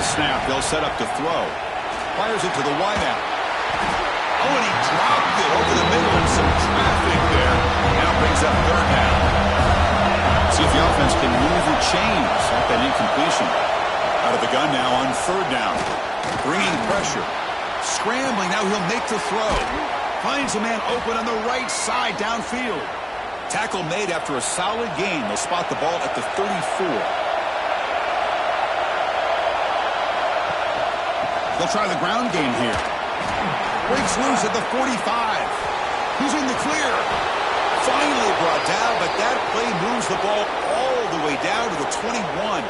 the snap. They'll set up to throw. Fires it to the wideout. Oh, and he dropped it over the middle and some traffic there. Now brings up third down. See if the offense can move the chains at that incompletion. Out of the gun now on third down. Bringing pressure. Scrambling. Now he'll make the throw. Finds a man open on the right side downfield. Tackle made after a solid gain. They'll spot the ball at the 34. They'll try the ground game here. Breaks loose at the 45. He's in the clear. Finally brought down, but that play moves the ball all the way down to the 21.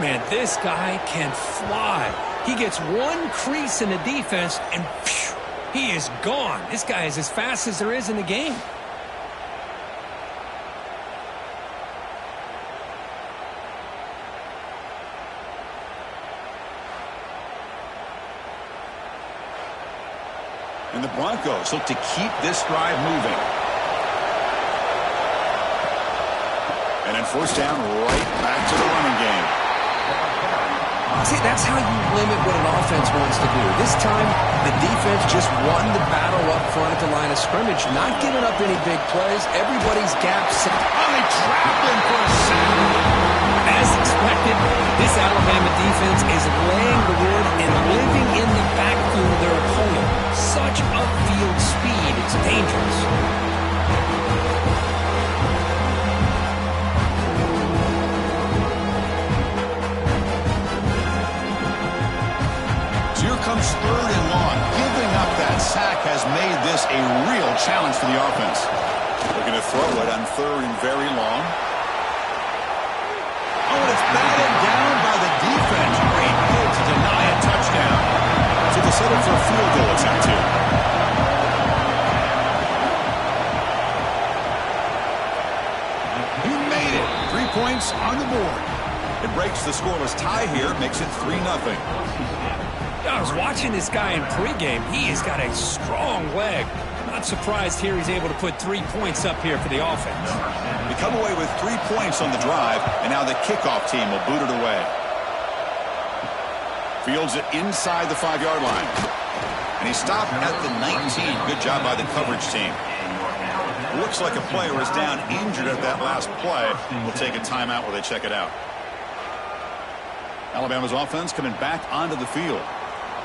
Man, this guy can fly. He gets one crease in the defense, and phew, he is gone. This guy is as fast as there is in the game. And the Broncos look to keep this drive moving. And then first down, right back to the running game. See, that's how you limit what an offense wants to do. This time, the defense just won the battle up front at the line of scrimmage, not giving up any big plays. Everybody's gaps. Oh, they trapped him for a sack. As expected, this Alabama defense is laying the wood and living in the backfield of their opponent. Such upfield speed, it's dangerous. So here comes third and long. Giving up that sack has made this a real challenge for the offense. Looking to throw it on third and very long. Oh, and it's batted down by the defense. Great hit to deny a touchdown. So they'll settle for a field goal attempt here. He made it. 3 points on the board. It breaks the scoreless tie here. Makes it 3-0. I was watching this guy in pregame. He has got a strong leg. Not surprised here he's able to put 3 points up here for the offense. They come away with 3 points on the drive, and now the kickoff team will boot it away. Fields it inside the 5-yard line. And he stopped at the 19. Good job by the coverage team. Looks like a player is down injured at that last play. We'll take a timeout while they check it out. Alabama's offense coming back onto the field.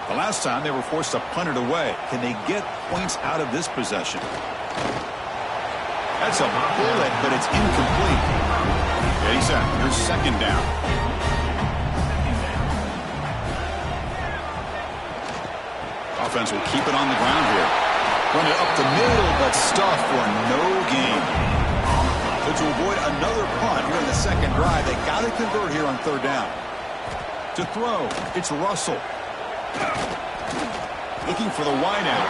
The last time they were forced to punt it away. Can they get points out of this possession? That's a bullet, but it's incomplete. Yeah, he's set. Here's second down. Offense will keep it on the ground here. Run it up the middle, but stuffed for no gain. So to avoid another punt here in the second drive, they got to convert here on third down. To throw, it's Russell. Looking for the wideout.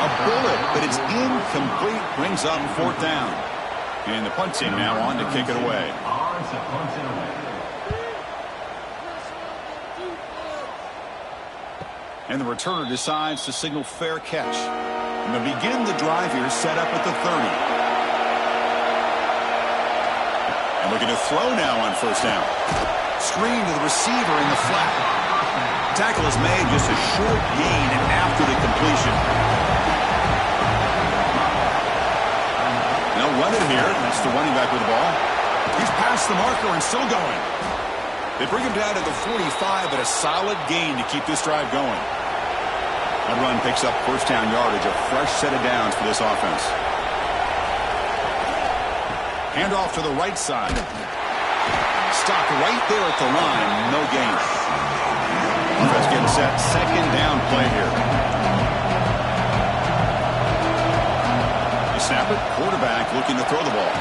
A bullet, but it's incomplete. Brings up fourth down. And the punt team now on to kick it away. And the returner decides to signal fair catch. And they'll begin the drive here, set up at the 30. And looking to throw now on first down. Screen to the receiver in the flat. Tackle is made, just a short gain after the completion. Now run it here. That's the running back with the ball. He's past the marker and still going. They bring him down to the 45, but a solid gain to keep this drive going. That run picks up first down yardage, a fresh set of downs for this offense. Handoff to the right side. Stopped right there at the line, no gain. Offense getting set, second down play here. They snap it, quarterback looking to throw the ball.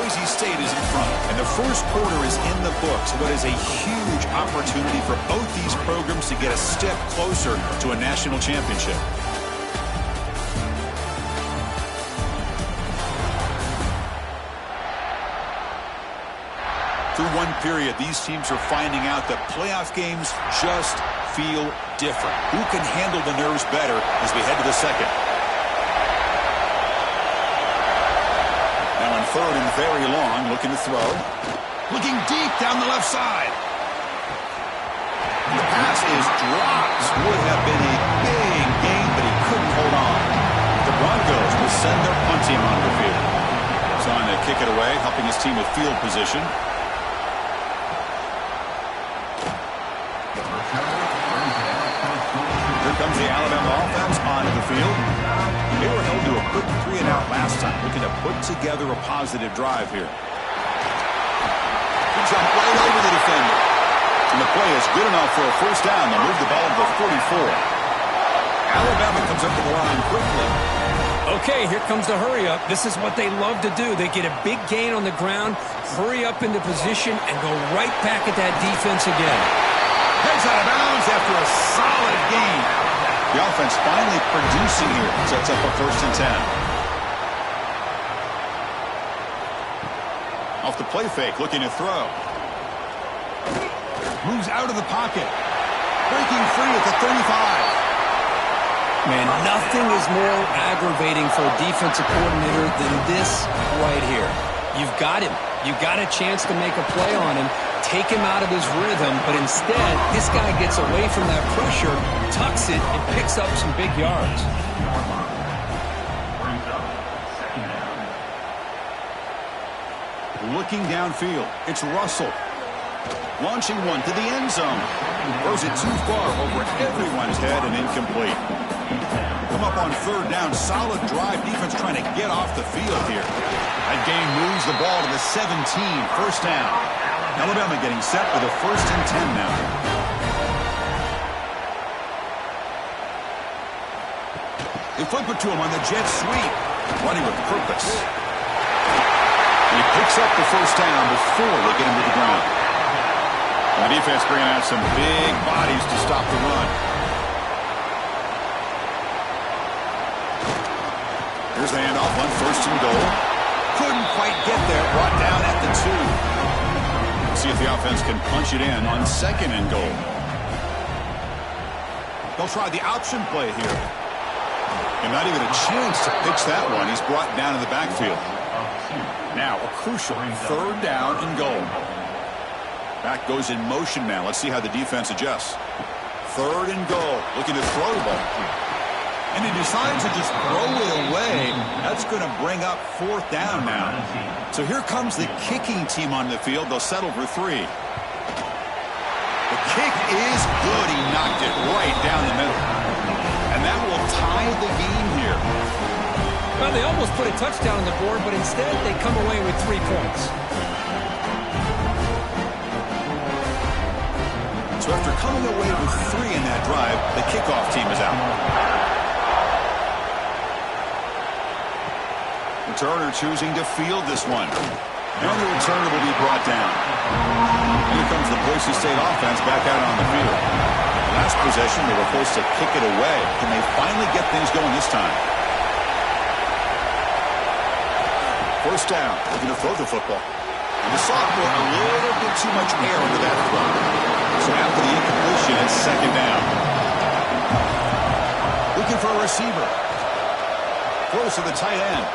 Boise State is in front, and the first quarter is in the books. What is a huge opportunity for both these programs to get a step closer to a national championship. Through one period, these teams are finding out that playoff games just feel different. Who can handle the nerves better as we head to the second? Now on third and very long, looking to throw. Looking deep down the left side. The pass is dropped. Would have been a big gain, but he couldn't hold on. The Broncos will send their punt team onto the field. He's on to kick it away, helping his team with field position. Here comes the Alabama offense onto the field. They were held to a quick 3-and-out last time, looking to put together a positive drive here. He jumped right over the defender. And the play is good enough for a first down. They'll move the ball to the 44. Alabama comes up to the line quickly. Okay, here comes the hurry up. This is what they love to do. They get a big gain on the ground, hurry up into position, and go right back at that defense again. Heads out of bounds after a solid gain. The offense finally producing here. Sets up a 1st and 10. Off the play fake, looking to throw. Moves out of the pocket. Breaking free at the 35. Man, nothing is more aggravating for a defensive coordinator than this right here. You've got him. You've got a chance to make a play on him, take him out of his rhythm, but instead, this guy gets away from that pressure, tucks it, and picks up some big yards. Looking downfield, it's Russell. Launching one to the end zone. Throws it too far over everyone's head and incomplete. Come up on 3rd down. Solid drive. Defense trying to get off the field here. That gain moves the ball to the 17. 1st down. Alabama getting set for the 1st and 10 now. They flip it to him on the jet sweep. Running with purpose. He picks up the 1st down before they get him to the ground. And the defense bringing out some big bodies to stop the run. Here's the handoff on 1st and goal. Couldn't quite get there. Brought down at the 2. See if the offense can punch it in on 2nd and goal. They'll try the option play here. And not even a chance to pitch that one. He's brought down in the backfield. Now a crucial 3rd down and goal. Back goes in motion now. Let's see how the defense adjusts. 3rd and goal. Looking to throw the ball. And he decides to just throw it away. That's going to bring up 4th down now. So here comes the kicking team on the field. They'll settle for 3. The kick is good. He knocked it right down the middle. And that will tie the game here. Well, they almost put a touchdown on the board, but instead they come away with 3 points. So after coming away with 3 in that drive, the kickoff team is out. Returner choosing to field this one. And the returner will be brought down. Here comes the Boise State offense back out on the field. Last possession, they were forced to kick it away. Can they finally get things going this time? 1st down, looking to throw the football. And the sophomore, a little bit too much air into that throw. So after the incompletion, it's 2nd down. Looking for a receiver. Close to the tight end.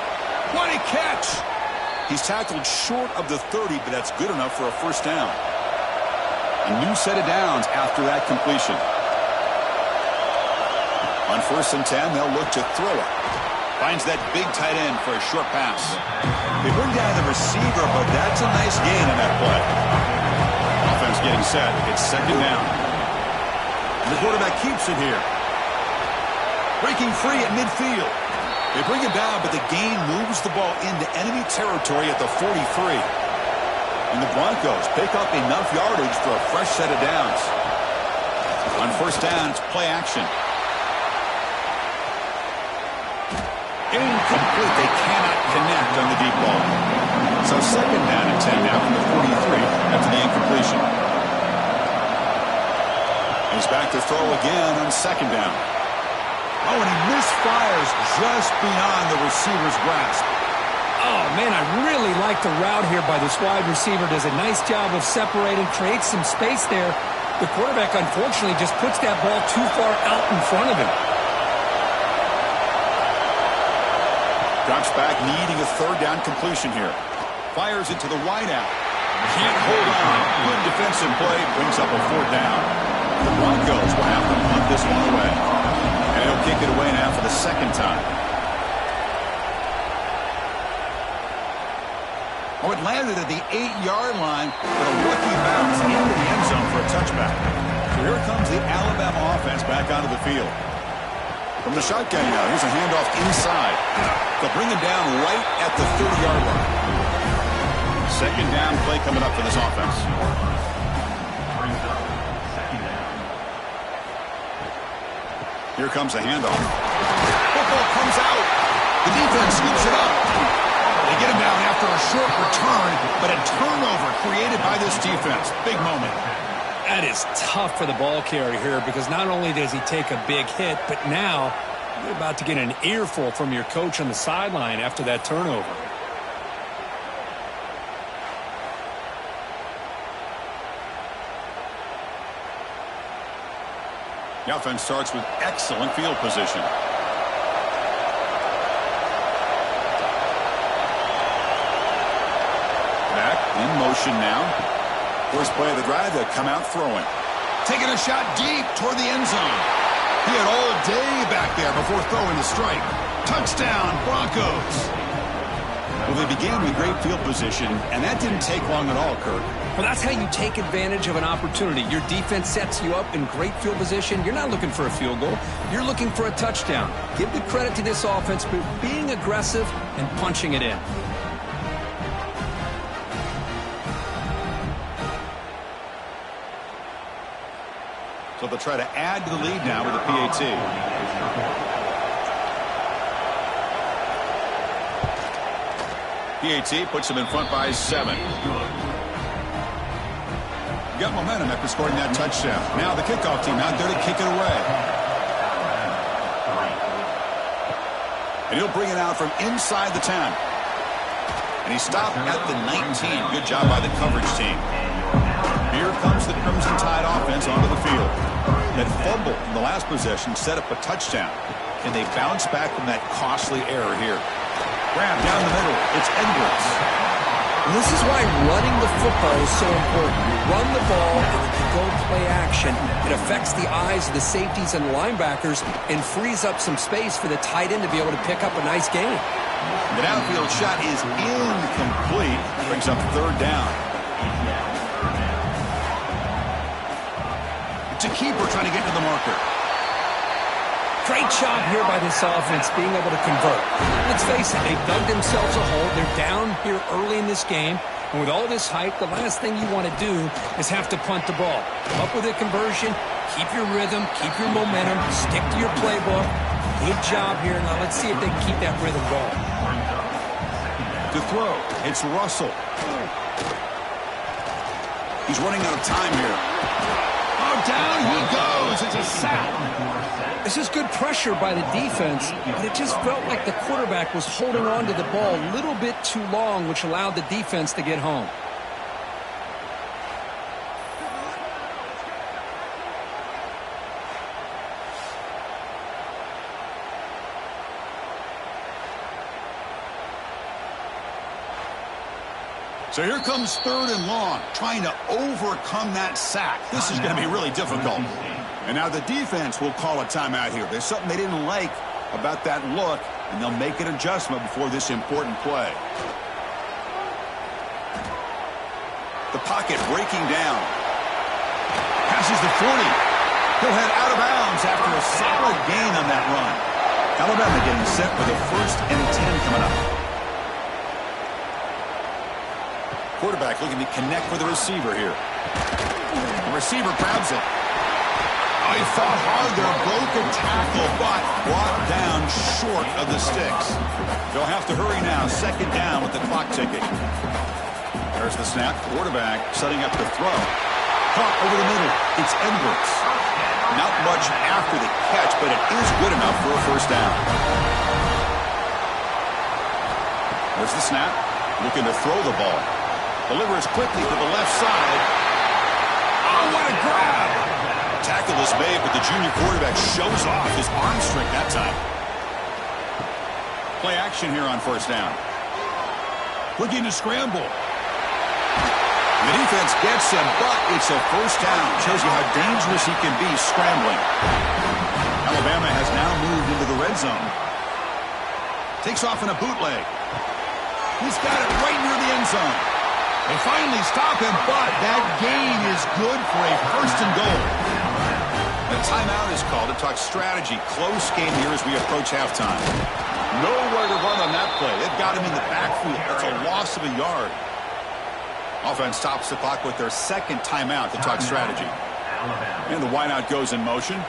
What a catch! He's tackled short of the 30, but that's good enough for a 1st down. A new set of downs after that completion. On 1st and 10, they'll look to throw it. Finds that big tight end for a short pass. They bring down the receiver, but that's a nice gain on that play. Offense getting set. It's 2nd down. And the quarterback keeps it here. Breaking free at midfield. They bring him down, but the gain moves the ball into enemy territory at the 43. And the Broncos pick up enough yardage for a fresh set of downs. On 1st down, it's play action. Incomplete. They cannot connect on the deep ball. So second down and 10 now from the 43 after the incompletion. He's back to throw again on second down. Oh, and he misfires just beyond the receiver's grasp. Oh, man, I really like the route here by this wide receiver. Does a nice job of separating, creates some space there. The quarterback, unfortunately, just puts that ball too far out in front of him. Drops back, needing a third down completion here. Fires it to the wideout. Can't hold on. Good defensive play. Brings up a fourth down. The Broncos will have to punt this one away. And he'll kick it away now for the second time. Oh, it landed at the 8-yard line, but a lucky bounce into the end zone for a touchback. So here comes the Alabama offense back onto the field. From the shotgun now, here's a handoff inside. They'll bring him down right at the 30-yard line. Second down play coming up for this offense. Here comes a handoff. Football comes out. The defense scoops it up. They get him down after a short return, but a turnover created by this defense. Big moment. That is tough for the ball carrier here because not only does he take a big hit, but now you're about to get an earful from your coach on the sideline after that turnover. The offense starts with excellent field position. Back in motion now. First play of the drive, they'll come out throwing. Taking a shot deep toward the end zone. He had all day back there before throwing the strike. Touchdown, Broncos. Well, they began with great field position, and that didn't take long at all, Kirk. Well, that's how you take advantage of an opportunity. Your defense sets you up in great field position. You're not looking for a field goal. You're looking for a touchdown. Give the credit to this offense for being aggressive and punching it in. So they'll try to add to the lead now with a PAT. PAT puts them in front by 7. Got momentum after scoring that touchdown. Now the kickoff team out there to kick it away. And he'll bring it out from inside the 10. And he stopped at the 19. Good job by the coverage team. Here comes the Crimson Tide offense onto the field. That fumble in the last possession set up a touchdown. Can they bounce back from that costly error here? Grab down the middle. It's Edwards. And this is why running the football is so important. You run the ball, and if you go play action, it affects the eyes of the safeties and linebackers and frees up some space for the tight end to be able to pick up a nice gain. The downfield shot is incomplete. Brings up third down. It's a keeper trying to get to the marker. Great job here by this offense being able to convert. Let's face it, they've dug themselves a hole. They're down here early in this game. And with all this hype, the last thing you want to do is have to punt the ball. Come up with a conversion, keep your rhythm, keep your momentum, stick to your playbook. Good job here. Now let's see if they can keep that rhythm going. To throw, it's Russell. He's running out of time here. Oh, down he goes. It's a sack. This is good pressure by the defense, but it just felt like the quarterback was holding on to the ball a little bit too long, which allowed the defense to get home. So here comes third and long, trying to overcome that sack. This is going to be really difficult. And now the defense will call a timeout here. There's something they didn't like about that look, and they'll make an adjustment before this important play. The pocket breaking down. Passes the 40. He'll head out of bounds after a solid gain on that run. Alabama getting set for the 1st and 10 coming up. Quarterback looking to connect with the receiver here. The receiver grabs it. Oh, he fought hard there, broke a tackle, but brought down short of the sticks. They'll have to hurry now, second down with the clock ticking. There's the snap, quarterback setting up the throw. Caught over the middle, it's Edwards. Not much after the catch, but it is good enough for a first down. There's the snap, looking to throw the ball. Delivers quickly to the left side. Oh, what a grab! Tackle is made, but the junior quarterback shows off his arm strength that time. Play action here on first down. Looking to scramble. The defense gets him, but it's a first down. Shows you how dangerous he can be scrambling. Alabama has now moved into the red zone. Takes off in a bootleg. He's got it right near the end zone. They finally stop him, but that gain is good for a first and goal. The timeout is called to talk strategy. Close game here as we approach halftime. Nowhere to run on that play. They've got him in the backfield. That's a loss of a yard. Offense stops the clock with their second timeout to talk strategy. And the wideout goes in motion.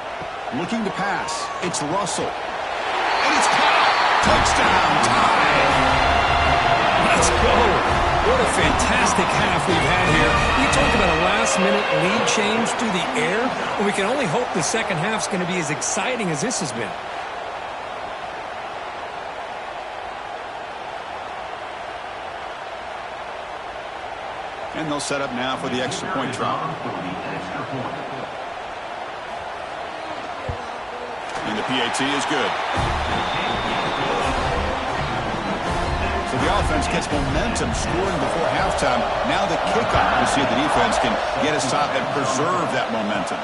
Looking to pass. It's Russell. And it's caught. Touchdown. Tie. Let's go. What a fantastic half we've had here. We talked about a last-minute lead change through the air, and we can only hope the second half's going to be as exciting as this has been. And they'll set up now for the extra point try. And the PAT is good. So the offense gets momentum scoring before halftime. Now the kickoff. We'll see if the defense can get a stop and preserve that momentum.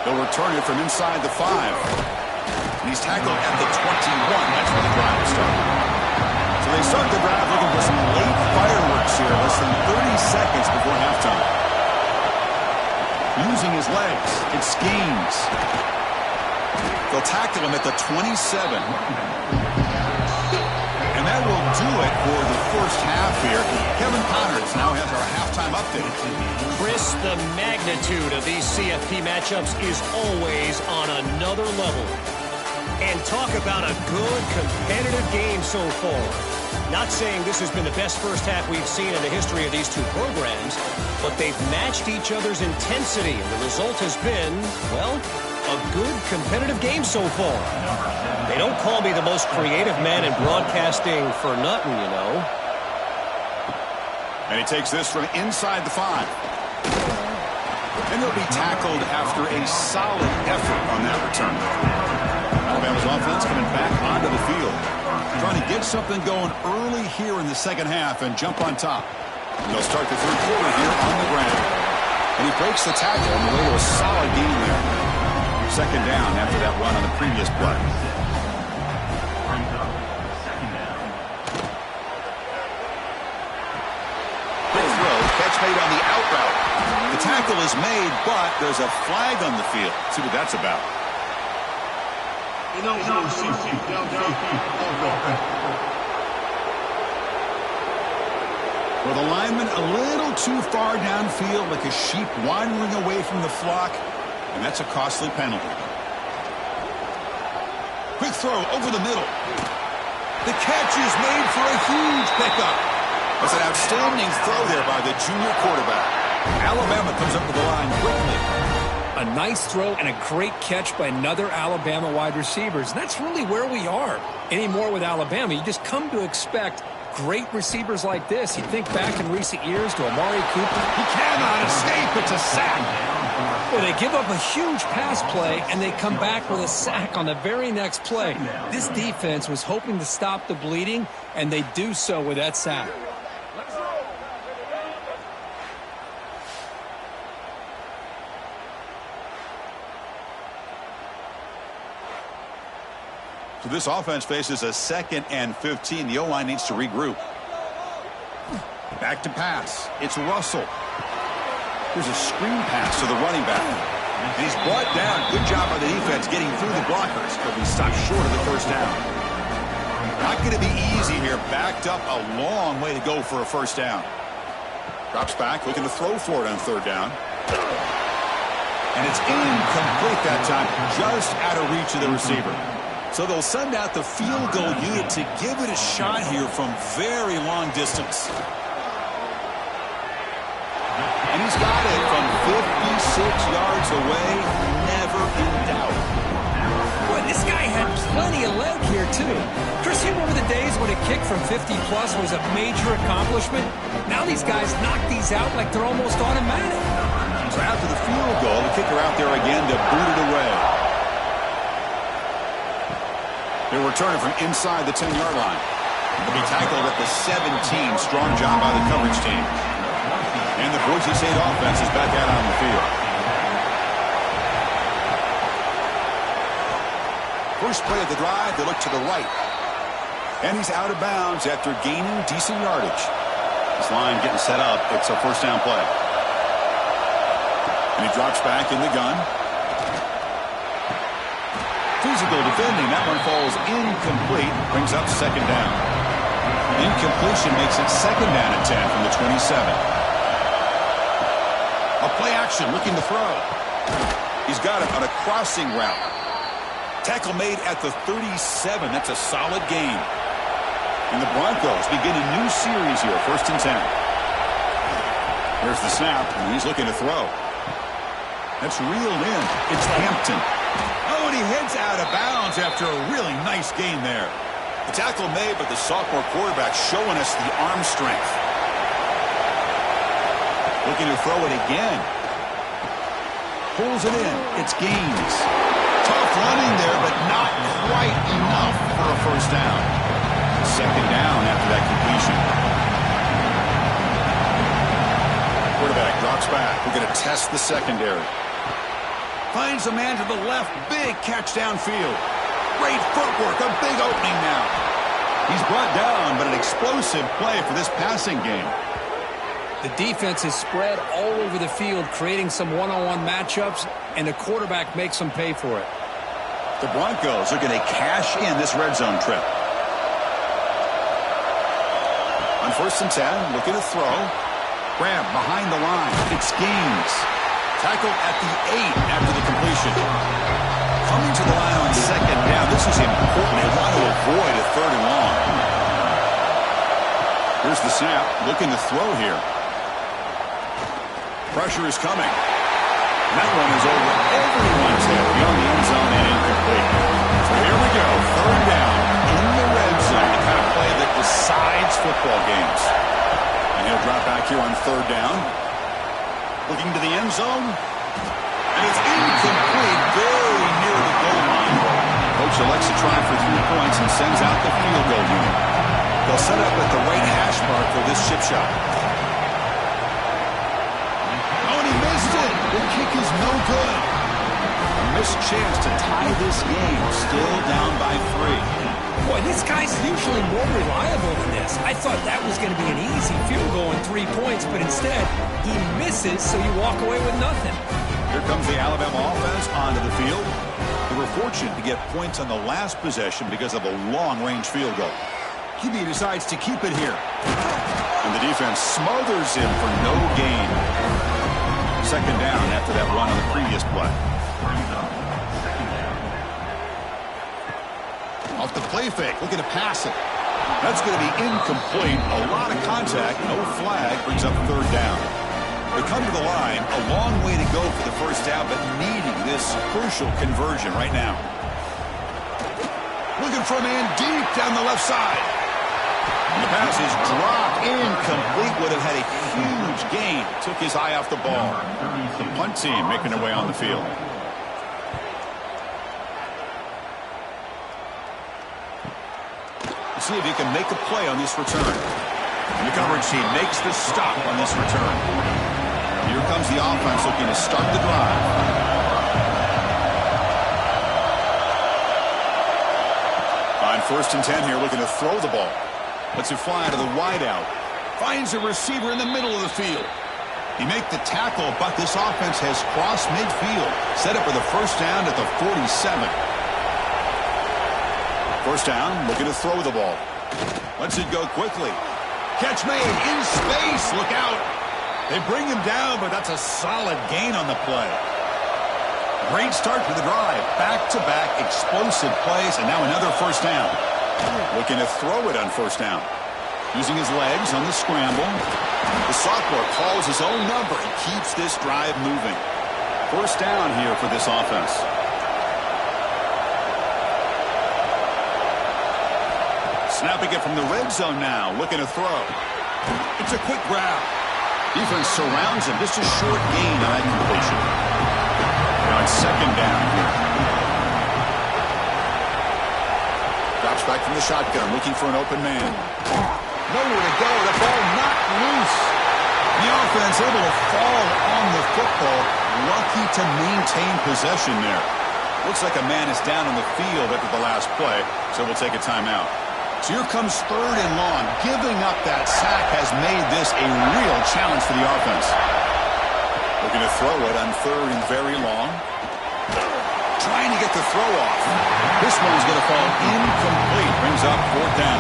They'll return it from inside the 5. And he's tackled at the 21. That's where the drive will start. So they start the drive looking for some late fireworks here. Less than 30 seconds before halftime. Using his legs. It's schemes. They'll tackle him at the 27. And that will do it for the first half here. Kevin Connors now has our halftime update. Chris, the magnitude of these CFP matchups is always on another level. And talk about a good competitive game so far. Not saying this has been the best first half we've seen in the history of these two programs, but they've matched each other's intensity, and the result has been, well, a good competitive game so far. They don't call me the most creative man in broadcasting for nothing, you know. And he takes this from inside the 5. And he'll be tackled after a solid effort on that return. Alabama's offense coming back onto the field. Trying to get something going early here in the second half and jump on top. And they'll start the third quarter here on the ground. And he breaks the tackle on the way to a solid gain there. Second down after that run on the previous play. Quick throw, catch made on the out route. The tackle is made, but there's a flag on the field. Let's see what that's about. Well, the lineman a little too far downfield, like a sheep wandering away from the flock. And that's a costly penalty. Quick throw over the middle. The catch is made for a huge pickup. That's an outstanding throw there by the junior quarterback. Alabama comes up with the line quickly. A nice throw and a great catch by another Alabama wide receivers. That's really where we are. Anymore with Alabama, you just come to expect great receivers like this. You think back in recent years to Amari Cooper. He cannot escape. It's a sack. Well, they give up a huge pass play, and they come back with a sack on the very next play. This defense was hoping to stop the bleeding, and they do so with that sack. So this offense faces a 2nd and 15. The O-line needs to regroup. Back to pass. It's Russell. There's a screen pass to the running back. And he's brought down. Good job by the defense getting through the blockers. But he stopped short of the first down. Not going to be easy here. Backed up a long way to go for a first down. Drops back, looking to throw for it on third down. And it's incomplete that time, just out of reach of the receiver. So they'll send out the field goal unit to give it a shot here from very long distance. And he's got it from 56 yards away, never in doubt. Boy, this guy had plenty of leg here, too. Chris, you remember the days when a kick from 50-plus was a major accomplishment? Now these guys knock these out like they're almost automatic. So after the field goal, the kicker out there again to boot it away. They'll return it from inside the 10-yard line. He'll be tackled at the 17. Strong job by the coverage team. And the Boise State offense is back out on the field. First play of the drive, they look to the right. And he's out of bounds after gaining decent yardage. This line getting set up. It's a first down play. And he drops back in the gun. Physical defending. That one falls incomplete. Brings up second down. Incompletion makes it second down and 10 from the 27. A play action looking to throw. He's got it on a crossing route. Tackle made at the 37. That's a solid gain. And the Broncos begin a new series here. First and 10. Here's the snap, and he's looking to throw. That's reeled in. It's Hampton. Oh, and he heads out of bounds after a really nice gain there. The tackle made, but the sophomore quarterback showing us the arm strength. Looking to throw it again. Pulls it in. It's Gaines. Tough running there, but not quite enough for a first down. Second down after that completion. Quarterback drops back. We're going to test the secondary. Finds a man to the left. Big catch downfield. Great footwork. A big opening now. He's brought down, but an explosive play for this passing game. The defense is spread all over the field, creating some one-on-one matchups, and the quarterback makes them pay for it. The Broncos are going to cash in this red zone trip. On first and 10, looking to throw. Grab behind the line. It's Gaines. Tackle at the 8 after the completion. Coming to the line on second down. This is important. They want to avoid a third and long. Here's the snap. Looking to throw here. Pressure is coming. That one is over everyone's head beyond the end zone and incomplete. So here we go. Third down in the red zone. The kind of play that decides football games. And he'll drop back here on third down. Looking to the end zone. And it's incomplete. Very near the goal line. Coach elects to try for 3 points and sends out the field goal unit. They'll set up at the right hash mark for this chip shot. The kick is no good. A missed chance to tie this game. Still down by 3. Boy, this guy's usually more reliable than this. I thought that was going to be an easy field goal in 3 points, but instead, he misses, so you walk away with nothing. Here comes the Alabama offense onto the field. They were fortunate to get points on the last possession because of a long-range field goal. QB decides to keep it here. And the defense smothers him for no gain. Second down after that run on the previous play. Off the play fake, looking to pass it. That's going to be incomplete. A lot of contact, no flag, brings up third down. They come to the line, a long way to go for the first down, but needing this crucial conversion right now. Looking for a man deep down the left side. And the pass is dropped, incomplete. Would have had a huge gain. Took his eye off the ball. The punt team making their way on the field. Let's see if he can make a play on this return. And the coverage team makes the stop on this return. Here comes the offense looking to start the drive. On first and 10 here, looking to throw the ball. Lets it fly to the wideout. Finds a receiver in the middle of the field. He make the tackle, but this offense has crossed midfield. Set up for the first down at the 47. First down, looking to throw the ball. Lets it go quickly. Catch made in space. Look out. They bring him down, but that's a solid gain on the play. Great start to the drive. Back-to-back explosive plays, and now another first down. Looking to throw it on first down. Using his legs on the scramble. The sophomore calls his own number and keeps this drive moving. First down here for this offense. Snapping it from the red zone now. Looking to throw. It's a quick grab. Defense surrounds him. Just a short gain on that completion. Now it's second down here. Drops back from the shotgun, looking for an open man. Nowhere to go. The ball knocked loose. The offense able to fall on the football. Lucky to maintain possession there. Looks like a man is down on the field after the last play, so we'll take a timeout. So here comes third and long. Giving up that sack has made this a real challenge for the offense. Looking to throw it on third and very long. Trying to get the throw off. This one's going to fall incomplete. Brings up fourth down.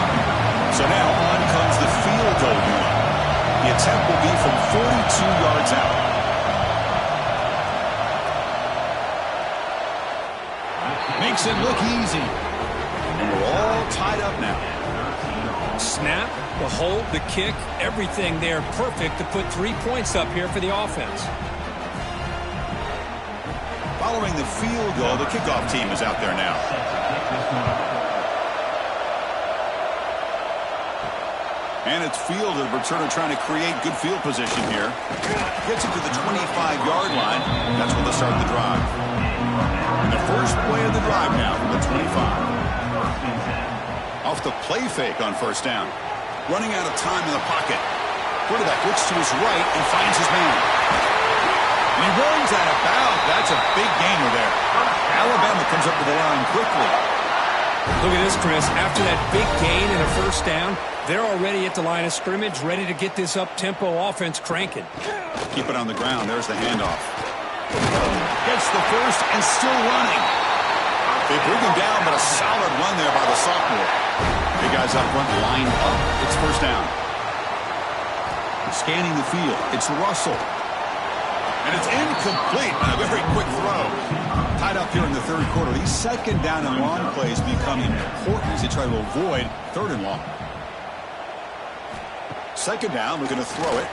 So now on comes the field goal unit. The attempt will be from 42 yards out. Makes it look easy. And we're all tied up now. Snap, the hold, the kick, everything there perfect to put 3 points up here for the offense. Following the field goal, the kickoff team is out there now. And it's fielded. Returner trying to create good field position here. Gets it to the 25-yard line. That's where they'll start the drive. And the first play of the drive now from the 25. Off the play fake on first down. Running out of time in the pocket. Quarterback looks to his right and finds his man. And he runs out of bounds. That's a big gainer there. Alabama comes up to the line quickly. Look at this, Chris. After that big gain and a first down, they're already at the line of scrimmage, ready to get this up-tempo offense cranking. Keep it on the ground. There's the handoff. Gets the first and still running. They bring him down, but a solid run there by the sophomore. Big guys up front, line up. It's first down. Scanning the field. It's Russell. And it's incomplete on a very quick throw. Tied up here in the third quarter. These second down and long plays become important as they try to avoid third and long. Second down, we're going to throw it.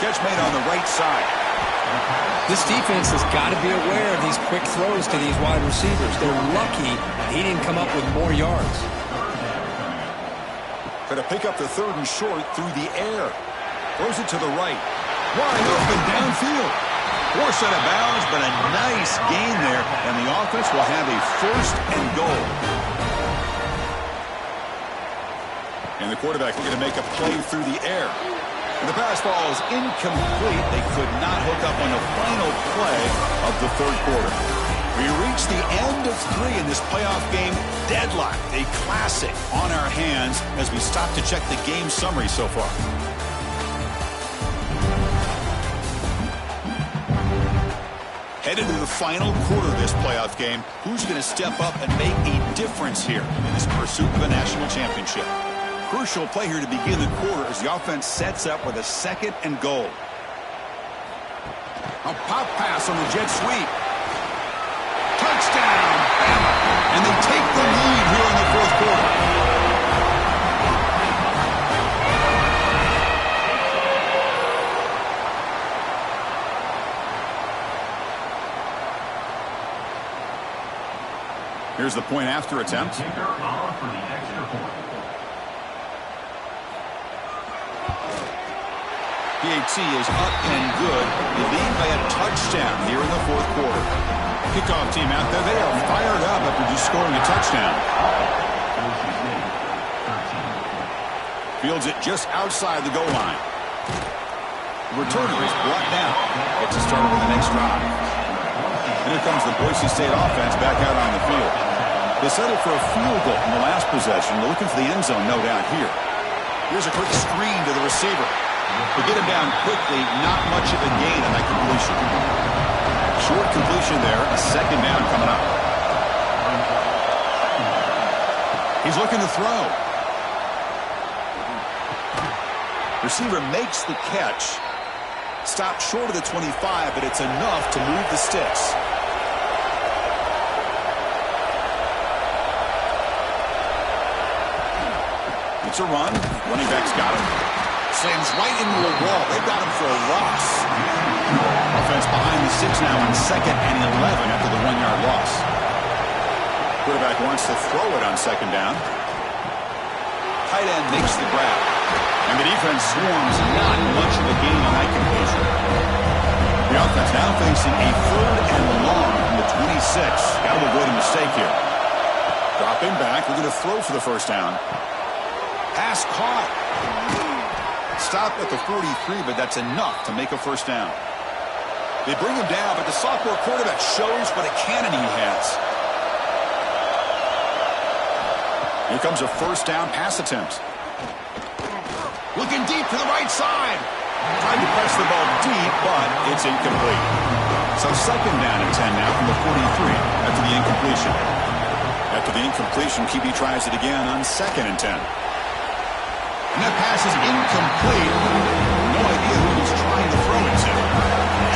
Catch made on the right side. This defense has got to be aware of these quick throws to these wide receivers. They're lucky he didn't come up with more yards. Going to pick up the third and short through the air. Throws it to the right. Wide open downfield. Forced out of bounds, but a nice gain there. And the offense will have a first and goal. And the quarterback looking to make a play through the air. And the pass ball is incomplete. They could not hook up on the final play of the third quarter. We reach the end of 3 in this playoff game. Deadlocked, a classic on our hands as we stop to check the game summary so far. Headed to the final quarter of this playoff game. Who's going to step up and make a difference here in this pursuit of a national championship? Crucial play here to begin the quarter as the offense sets up with a second and goal. A pop pass on the jet sweep. Touchdown, Bama. And they take the lead here in the fourth quarter. Here's the point after attempt. PAT is up and good. They lead by a touchdown here in the fourth quarter. Kickoff team out there. They are fired up after just scoring a touchdown. Fields it just outside the goal line. The returner is brought down. Gets us started with the next drive. And here comes the Boise State offense back out on the field. They settled for a field goal in the last possession. They're looking for the end zone, no doubt here. Here's a quick screen to the receiver. They get him down quickly, not much of a gain on that completion. Short completion there, a second down coming up. He's looking to throw. Receiver makes the catch. Stopped short of the 25, but it's enough to move the sticks. It's a run. Running back's got him. Slams right into a wall. They've got him for a loss. Offense behind the 6 now on 2nd and 11 after the 1-yard loss. Quarterback wants to throw it on 2nd down. Tight end makes the grab. And the defense swarms. Not much of a gain on that completion. The offense now facing a 3rd and long from the 26. Got to avoid a mistake here. Dropping back. We're going to throw for the 1st down. Pass caught. Stop at the 43, but that's enough to make a 1st down. They bring him down, but the sophomore quarterback shows what a cannon he has. Here comes a 1st down pass attempt. Looking deep to the right side. Tried to press the ball deep, but it's incomplete. So 2nd down and 10 now from the 43 after the incompletion. After the incompletion, QB tries it again on 2nd and 10. And that pass is incomplete. No idea who he's trying to throw it to.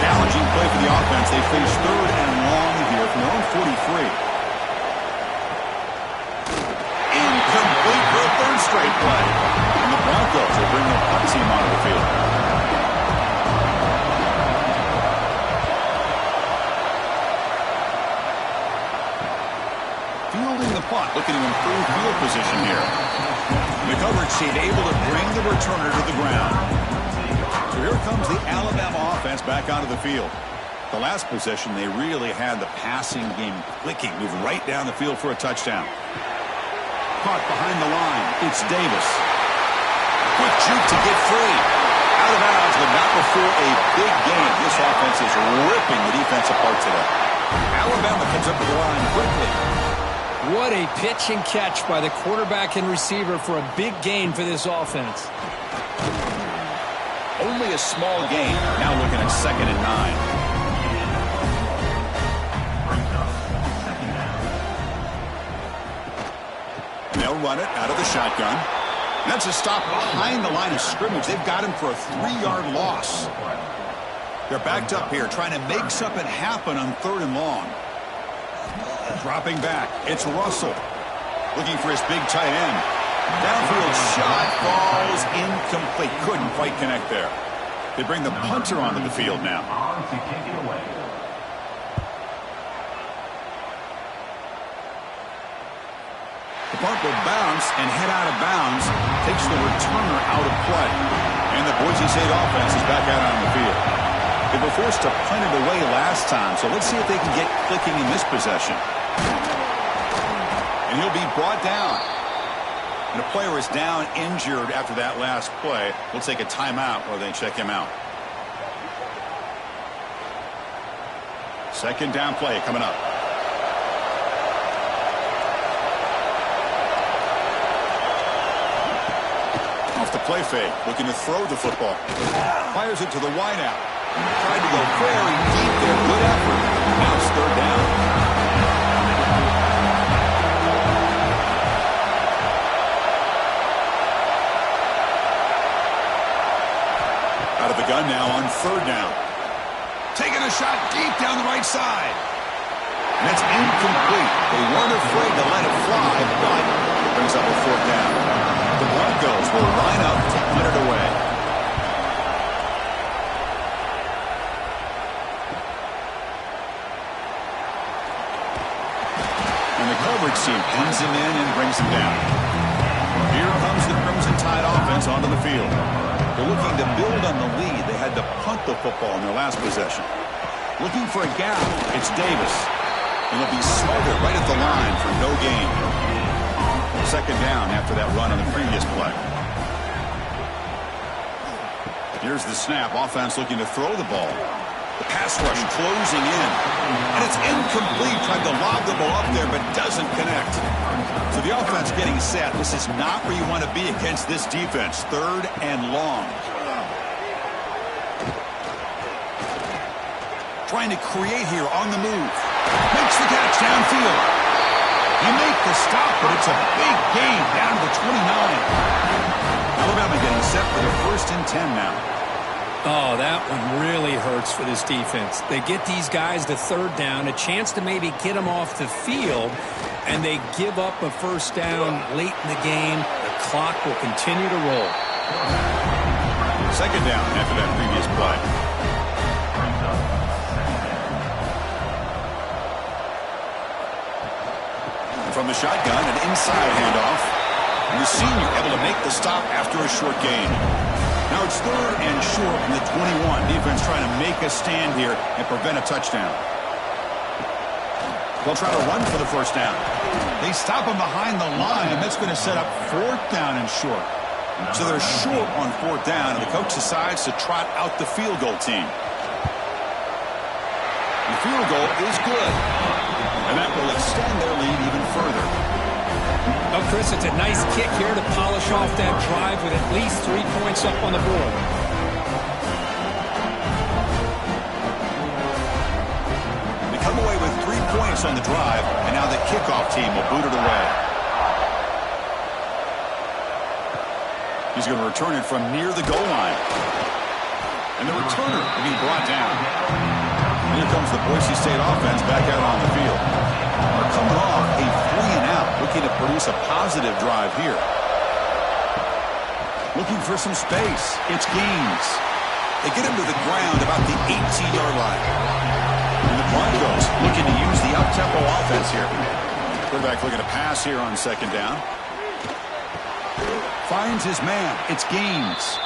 Challenging play for the offense. They face 3rd and long here from their own 43. Incomplete for a 3rd straight play. And the Broncos will bring the punt team onto the field. Fielding the punt, looking to improve field position here. The coverage team able to bring the returner to the ground. So here comes the Alabama offense back onto the field. The last possession, they really had the passing game clicking. Move right down the field for a touchdown. Caught behind the line. It's Davis. Quick juke to get free. Out of bounds, but not before a big game. This offense is ripping the defense apart today. Alabama comes up to the line quickly. What a pitch and catch by the quarterback and receiver for a big gain for this offense. Only a small gain. Now looking at 2nd and 9. They'll run it out of the shotgun. That's a stop behind the line of scrimmage. They've got him for a 3-yard loss. They're backed up here trying to make something happen on 3rd and long. Dropping back. It's Russell. Looking for his big tight end. Downfield shot falls incomplete. Couldn't quite connect there. They bring the punter onto the field now. The punt will bounce and head out of bounds. Takes the returner out of play. And the Boise State offense is back out on the field. They were forced to punt it away last time, so let's see if they can get clicking in this possession. And he'll be brought down. And a player is down injured after that last play. We'll take a timeout while they check him out. 2nd down play coming up. Off the play fake, looking to throw the football. Fires it to the wideout. Tried to go very deep there. Good effort. Now it's 3rd down. Out of the gun now on 3rd down. Taking a shot deep down the right side. And that's incomplete. They weren't afraid to let it fly, but it brings up a 4th down. The Broncos will line up to punt it away. And the coverage team pins him in and brings him down. Here comes the Crimson Tide offense onto the field. They're looking to build on the lead. They had to punt the football in their last possession. Looking for a gap. It's Davis. And he'll be smothered right at the line for no gain. 2nd down after that run on the previous play. Here's the snap. Offense looking to throw the ball. The pass rush closing in. And it's incomplete. Tried to lob the ball up there, but doesn't connect. So the offense getting set. This is not where you want to be against this defense. 3rd and long. Trying to create here on the move. Makes the catch downfield. You make the stop, but it's a big gain down to the 29. Alabama getting set for the 1st and 10 now. Oh, that one really hurts for this defense. They get these guys to third down, a chance to maybe get them off the field, and they give up a first down late in the game. The clock will continue to roll. Second down after that previous play. And from the shotgun, an inside handoff. And the senior able to make the stop after a short gain. Now it's third and short from the 21. Defense trying to make a stand here and prevent a touchdown. They'll try to run for the first down. They stop him behind the line, and that's going to set up fourth down and short. So they're short on fourth down, and the coach decides to trot out the field goal team. The field goal is good, and that will extend their lead even further. Oh, Chris, it's a nice kick here to polish off that drive with at least 3 points up on the board. They come away with 3 points on the drive, and now the kickoff team will boot it away. He's going to return it from near the goal line. And the returner will be brought down. And here comes the Boise State offense back out on the field. They're coming off a 3-and-out, looking to produce a positive drive here. Looking for some space. It's Gaines. They get him to the ground about the 18-yard line. And the Broncos looking to use the up-tempo offense here. Quarterback looking to pass here on second down. Finds his man. It's Gaines.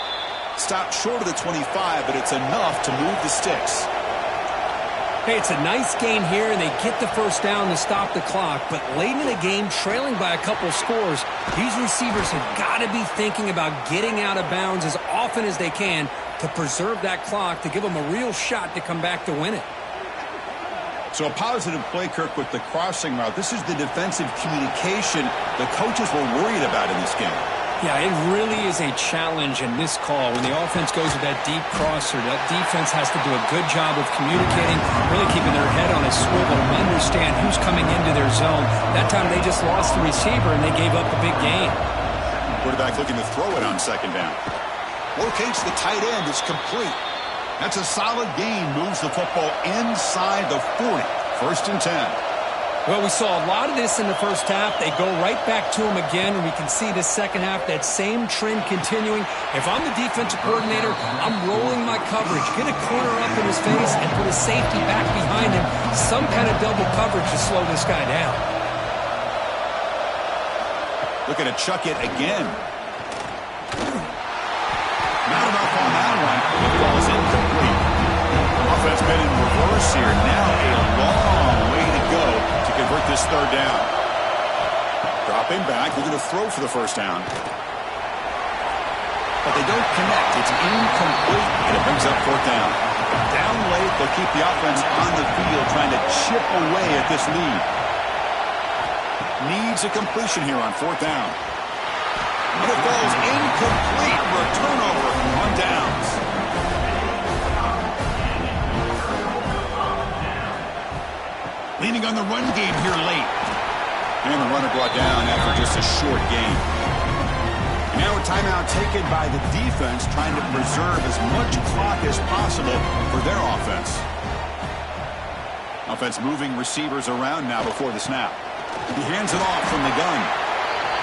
Stopped short of the 25, but it's enough to move the sticks. Hey, it's a nice gain here, and they get the first down to stop the clock. But late in the game, trailing by a couple scores, these receivers have got to be thinking about getting out of bounds as often as they can to preserve that clock, to give them a real shot to come back to win it. So a positive play, Kirk, with the crossing route. This is the defensive communication the coaches were worried about in this game. Yeah, it really is a challenge in this call. When the offense goes with that deep crosser, that defense has to do a good job of communicating, really keeping their head on a swivel and understand who's coming into their zone. That time they just lost the receiver and they gave up a big gain. Quarterback looking to throw it on second down. Locates the tight end. It's complete. That's a solid gain. Moves the football inside the 40. First and 10. Well, we saw a lot of this in the first half. They go right back to him again, and we can see the second half, that same trend continuing. If I'm the defensive coordinator, I'm rolling my coverage. Get a corner up in his face and put a safety back behind him. Some kind of double coverage to slow this guy down. Looking to chuck it again. Not enough on that one. The ball's incomplete. Offense been in reverse here. Now a long way to go to convert this third down. Dropping back. They're going to throw for the first down. But they don't connect. It's incomplete, and it brings up fourth down. Down late, they'll keep the offense on the field trying to chip away at this lead. Needs a completion here on fourth down. And it falls incomplete for a turnover on downs. Leaning on the run game here late. And the runner brought down after just a short gain. And now a timeout taken by the defense, trying to preserve as much clock as possible for their offense. Offense moving receivers around now before the snap. He hands it off from the gun.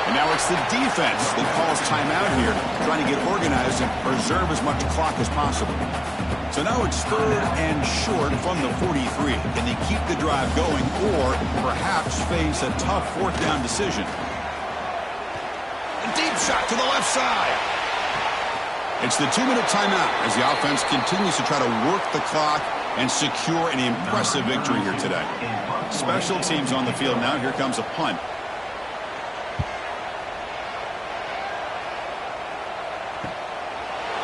And now it's the defense that calls timeout here, trying to get organized and preserve as much clock as possible. So now it's third and short from the 43. Can they keep the drive going or perhaps face a tough fourth down decision? A deep shot to the left side. It's the 2-minute timeout as the offense continues to try to work the clock and secure an impressive victory here today. Special teams on the field now. Here comes a punt.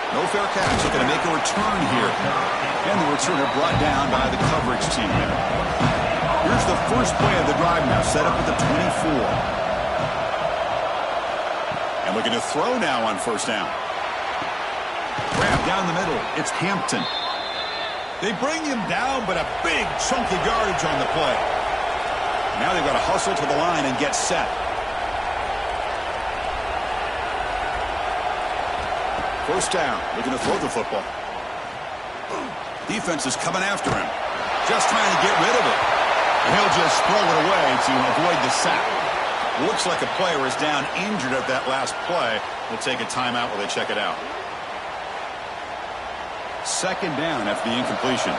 No fair catch. Looking to make a return here. And the returner brought down by the coverage team there. Here's the first play of the drive now, set up at the 24. And looking to throw now on first down. Grab down the middle. It's Hampton. They bring him down, but a big chunk of yardage on the play. Now they've got to hustle to the line and get set. First down, looking to throw the football. Defense is coming after him. Just trying to get rid of it. And he'll just throw it away to avoid the sack. Looks like a player is down injured at that last play. We'll take a timeout while they check it out. Second down after the incompletion.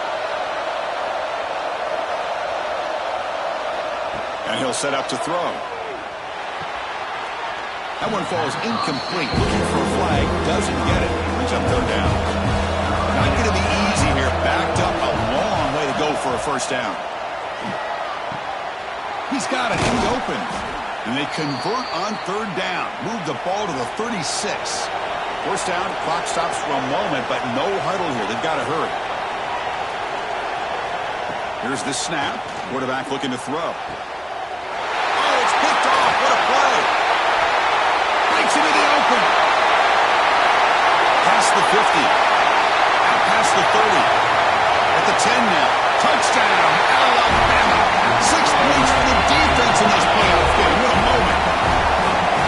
And he'll set up to throw. That one falls incomplete. Looking for a flag. Doesn't get it. Brings up third down. Not going to be easy here. Backed up a long way to go for a first down. He's got it in the open. And they convert on third down. Move the ball to the 36. First down, clock stops for a moment, but no huddle here. They've got to hurry. Here's the snap. Quarterback looking to throw. Oh, it's picked off. What a play. Breaks into the open. Past the 50. Out past the 30. At the 10 now. Touchdown, Alabama. 6 points for the defense in this playoff game. What a moment.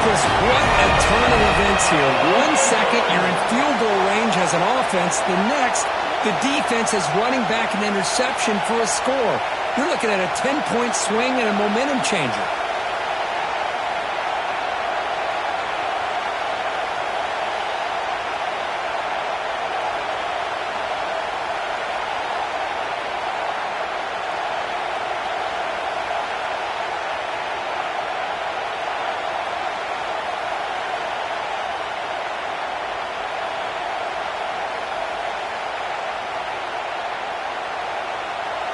Chris, what a turn of events here. 1 second, you're in field goal range as an offense. The next, the defense is running back an interception for a score. You're looking at a 10-point swing and a momentum changer.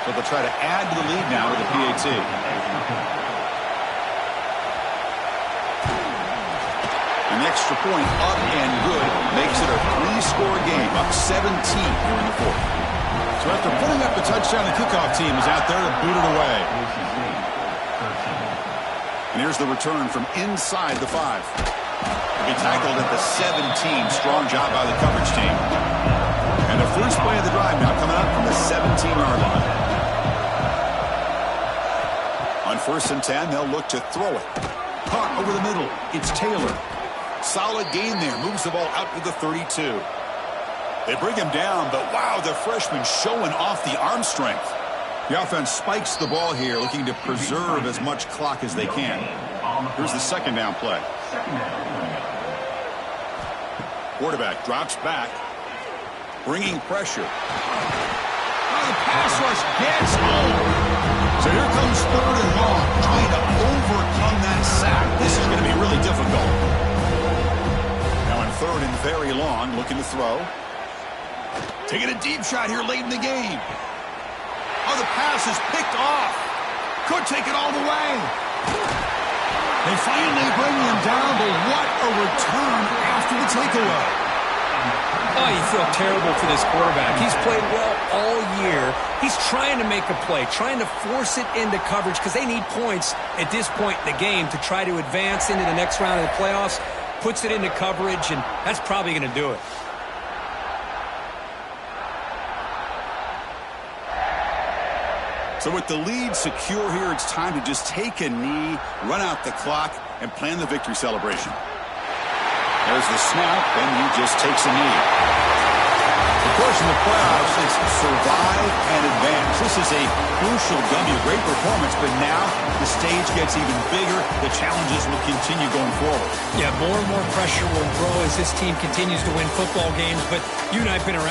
So they'll try to add to the lead now with a PAT. An extra point up and good makes it a 3-score game, up 17 here in the fourth. So after putting up the touchdown, the kickoff team is out there to boot it away. And here's the return from inside the 5. He'll be tackled at the 17. Strong job by the coverage team. And the first play of the drive now coming up from the 17-yard line. On 1st and 10, they'll look to throw it. Caught over the middle. It's Taylor. Solid gain there. Moves the ball out to the 32. They bring him down, but wow, the freshman showing off the arm strength. The offense spikes the ball here, looking to preserve as much clock as they can. Here's the second down play. Quarterback drops back, bringing pressure. Oh, the pass rush gets home. So here comes third and long, trying to overcome that sack. This is going to be really difficult. Now in third and very long, looking to throw. Taking a deep shot here late in the game. Oh, the pass is picked off. Could take it all the way. They finally bring him down, but what a return after the takeaway. Oh, you feel terrible for this quarterback. He's played well all year. He's trying to make a play, trying to force it into coverage because they need points at this point in the game to try to advance into the next round of the playoffs. Puts it into coverage, and that's probably going to do it. So with the lead secure here, it's time to just take a knee, run out the clock, and plan the victory celebration. There's the snap, and he just takes a knee. Of course, in the playoffs, it's survive and advance. This is a crucial W. Great performance, but now the stage gets even bigger. The challenges will continue going forward. Yeah, more and more pressure will grow as this team continues to win football games, but you and I have been around